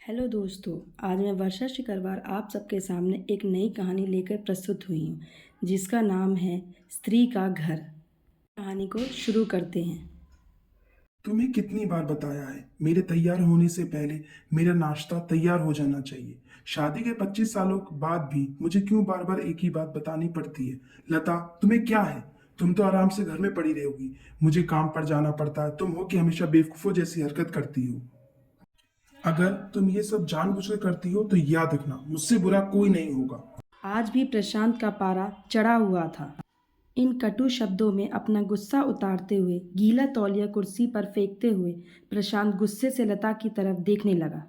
Hello दोस्तों, आज मैं वर्षा शिकरवार आप सबके सामने एक नई कहानी लेकर प्रस्तुत हुई हूँ जिसका नाम है स्त्री का घर। कहानी को शुरू करते हैं। तुम्हें कितनी बार बताया है मेरे तैयार होने से पहले मेरा नाश्ता तैयार हो जाना चाहिए। शादी के 25 सालों के बाद भी मुझे क्यों बार बार एक ही बात बतानी पड़ती है। लता, तुम्हें क्या है? तुम तो आराम से घर में पड़ी रहोगी, मुझे काम पर जाना पड़ता है। तुम हो कि हमेशा बेवकूफों जैसी हरकत करती हो। अगर तुम ये सब जानबूझकर करती हो तो याद रखना, मुझसे बुरा कोई नहीं होगा। आज भी प्रशांत का पारा चढ़ा हुआ था। इन कटु शब्दों में अपना गुस्सा उतारते हुए, गीला तौलिया कुर्सी पर फेंकते हुए प्रशांत गुस्से से लता की तरफ देखने लगा।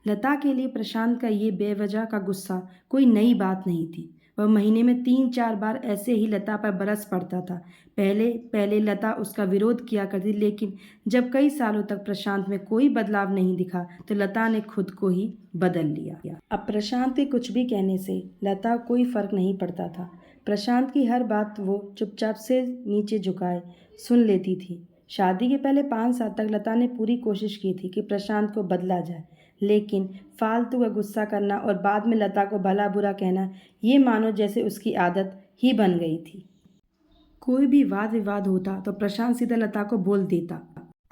लता के लिए प्रशांत का ये बेवजह का गुस्सा कोई नई बात नहीं थी। वह महीने में 3-4 बार ऐसे ही लता पर बरस पड़ता था। पहले पहले लता उसका विरोध किया करती, लेकिन जब कई सालों तक प्रशांत में कोई बदलाव नहीं दिखा तो लता ने खुद को ही बदल लिया। अब प्रशांत के कुछ भी कहने से लता कोई फर्क नहीं पड़ता था। प्रशांत की हर बात वो चुपचाप से नीचे झुकाए सुन लेती थी। शादी के पहले 5 साल तक लता ने पूरी कोशिश की थी कि प्रशांत को बदला जाए, लेकिन फालतू का गुस्सा करना और बाद में लता को भला बुरा कहना, ये मानो जैसे उसकी आदत ही बन गई थी। कोई भी वाद विवाद होता तो प्रशांत सीधा लता को बोल देता।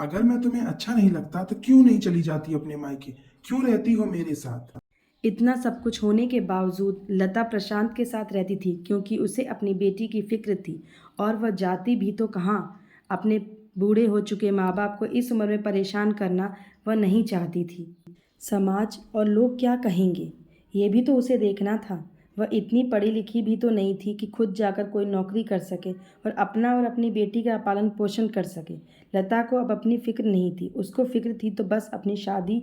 अगर मैं तुम्हें अच्छा नहीं लगता तो क्यों नहीं चली जाती अपने मायके? क्यों रहती हो मेरे साथ? इतना सब कुछ होने के बावजूद लता प्रशांत के साथ रहती थी क्योंकि उसे अपनी बेटी की फिक्र थी, और वह जाती भी तो कहाँ। अपने बूढ़े हो चुके माँ बाप को इस उम्र में परेशान करना वह नहीं चाहती थी। समाज और लोग क्या कहेंगे, ये भी तो उसे देखना था। वह इतनी पढ़ी लिखी भी तो नहीं थी कि खुद जाकर कोई नौकरी कर सके और अपना और अपनी बेटी का पालन पोषण कर सके। लता को अब अपनी फिक्र नहीं थी, उसको फिक्र थी तो बस अपनी शादी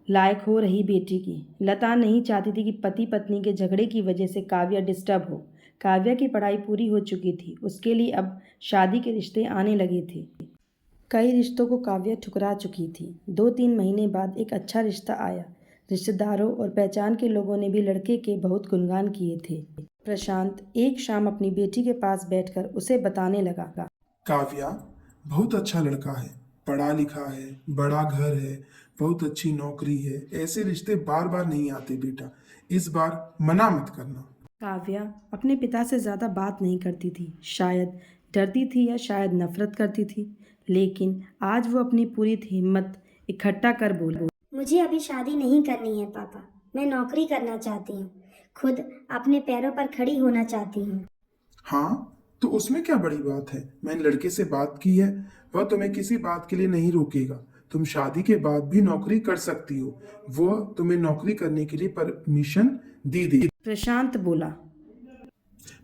लायक हो रही बेटी की। लता नहीं चाहती थी कि पति पत्नी के झगड़े की वजह से काव्या डिस्टर्ब हो। काव्या की पढ़ाई पूरी हो चुकी थी, उसके लिए अब शादी के रिश्ते आने लगे थे। कई रिश्तों को काव्या ठुकरा चुकी थी। 2-3 महीने बाद एक अच्छा रिश्ता आया। रिश्तेदारों और पहचान के लोगों ने भी लड़के के बहुत गुणगान किए थे। प्रशांत एक शाम अपनी बेटी के पास बैठकर उसे बताने लगा। काव्या बहुत अच्छा लड़का है, पढ़ा लिखा है, बड़ा घर है, बहुत अच्छी नौकरी है। ऐसे रिश्ते बार बार नहीं आते बेटा, इस बार मना मत करना। काव्या अपने पिता से ज़्यादा बात नहीं करती थी। शायद डरती थी या शायद नफरत करती थी, लेकिन आज वो अपनी पूरी हिम्मत इकट्ठा कर बोली। मुझे अभी शादी नहीं करनी है पापा। मैं नौकरी करना चाहती हूँ। खुद अपने पैरों पर खड़ी होना चाहती हूँ। हाँ, तो उसमें क्या बड़ी बात है? मैंने लड़के से बात की है, वह तुम्हें किसी बात के लिए नहीं रोकेगा। तुम शादी के बाद भी नौकरी कर सकती हो, वो तुम्हें नौकरी करने के लिए परमिशन दे दे। प्रशांत बोला।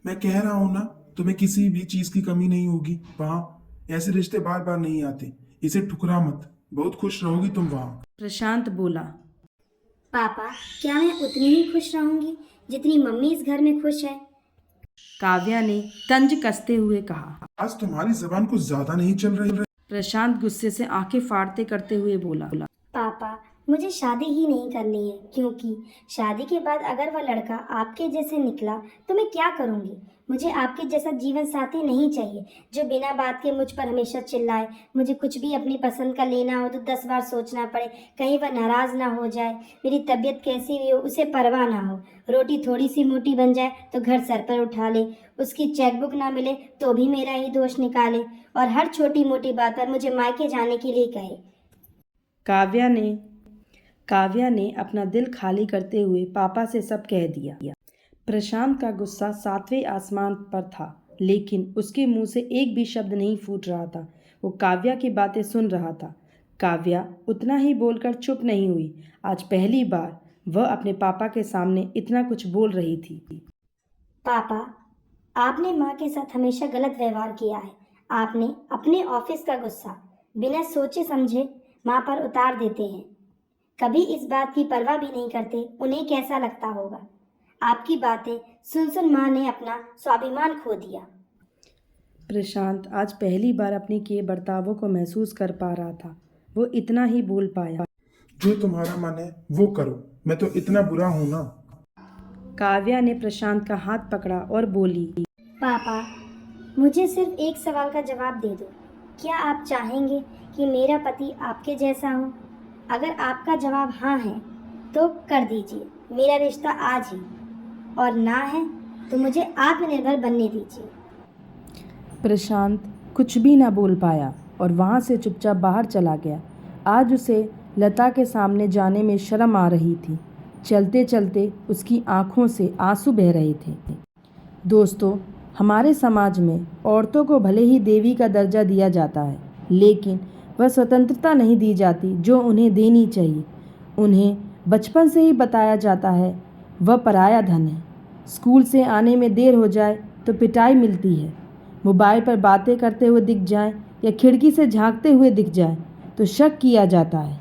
मैं कह रहा हूं ना, तुम्हें किसी भी चीज की कमी नहीं होगी वहां। ऐसे रिश्ते बार बार नहीं आते, इसे ठुकरा मत, बहुत खुश रहोगी तुम वहां। प्रशांत बोला। पापा, क्या मैं उतनी ही खुश रहूंगी जितनी मम्मी इस घर में खुश है? काव्या ने तंज कसते हुए कहा। आज तुम्हारी जबान कुछ ज्यादा नहीं चल रही है। प्रशांत गुस्से से आंखें फाड़ते करते हुए बोला। पापा, मुझे शादी ही नहीं करनी है, क्योंकि शादी के बाद अगर वह लड़का आपके जैसे निकला तो मैं क्या करूंगी? मुझे आपके जैसा जीवन साथी नहीं चाहिए जो बिना बात के मुझ पर हमेशा चिल्लाए। मुझे कुछ भी अपनी पसंद का लेना हो तो 10 बार सोचना पड़े, कहीं वह नाराज ना हो जाए। मेरी तबीयत कैसी भी हो उसे परवाह ना हो। रोटी थोड़ी सी मोटी बन जाए तो घर सर पर उठा ले। उसकी चेकबुक ना मिले तो भी मेरा ही दोष निकाले, और हर छोटी मोटी बात पर मुझे मायके जाने के लिए कहे। काव्या ने अपना दिल खाली करते हुए पापा से सब कह दिया। प्रशांत का गुस्सा 7वें आसमान पर था, लेकिन उसके मुंह से एक भी शब्द नहीं फूट रहा था। वो काव्या की बातें सुन रहा था। काव्या उतना ही बोलकर चुप नहीं हुई। आज पहली बार वह अपने पापा के सामने इतना कुछ बोल रही थी। पापा, आपने माँ के साथ हमेशा गलत व्यवहार किया है। आपने अपने ऑफिस का गुस्सा बिना सोचे समझे माँ पर उतार देते हैं। कभी इस बात की परवाह भी नहीं करते उन्हें कैसा लगता होगा। आपकी बातें सुन सुन माँ ने अपना स्वाभिमान खो दिया। प्रशांत आज पहली बार अपने किए बर्तावों को महसूस कर पा रहा था। वो इतना ही बोल पाया। जो तुम्हारा मन है वो करो, मैं तो इतना बुरा हूं ना। काव्या ने प्रशांत का हाथ पकड़ा और बोली। पापा, मुझे सिर्फ एक सवाल का जवाब दे दो। क्या आप चाहेंगे कि मेरा पति आपके जैसा हो? अगर आपका जवाब हाँ है तो कर दीजिए मेरा रिश्ता आज ही, और ना है तो मुझे आत्मनिर्भर बनने दीजिए। प्रशांत कुछ भी ना बोल पाया और वहाँ से चुपचाप बाहर चला गया। आज उसे लता के सामने जाने में शर्म आ रही थी। चलते चलते उसकी आंखों से आंसू बह रहे थे। दोस्तों, हमारे समाज में औरतों को भले ही देवी का दर्जा दिया जाता है, लेकिन वह स्वतंत्रता नहीं दी जाती जो उन्हें देनी चाहिए। उन्हें बचपन से ही बताया जाता है वह पराया धन है। स्कूल से आने में देर हो जाए तो पिटाई मिलती है। मोबाइल पर बातें करते हुए दिख जाए या खिड़की से झांकते हुए दिख जाए तो शक किया जाता है।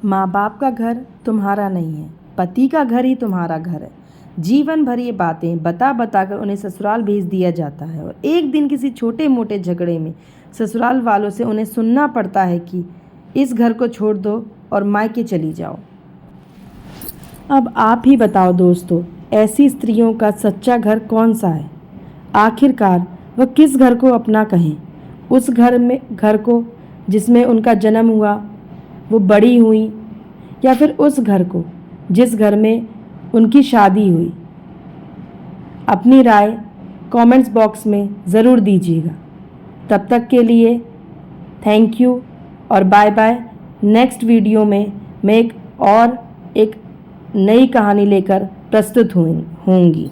माँ बाप का घर तुम्हारा नहीं है, पति का घर ही तुम्हारा घर है। जीवन भर ये बातें बता बता कर उन्हें ससुराल भेज दिया जाता है और एक दिन किसी छोटे मोटे झगड़े में ससुराल वालों से उन्हें सुनना पड़ता है कि इस घर को छोड़ दो और मायके चली जाओ। अब आप ही बताओ दोस्तों, ऐसी स्त्रियों का सच्चा घर कौन सा है? आखिरकार वह किस घर को अपना कहें? उस घर को जिसमें उनका जन्म हुआ, वो बड़ी हुई, या फिर उस घर को जिस घर में उनकी शादी हुई? अपनी राय कमेंट्स बॉक्स में ज़रूर दीजिएगा। तब तक के लिए थैंक यू और बाय बाय। नेक्स्ट वीडियो में मैं एक नई कहानी लेकर प्रस्तुत होंगी।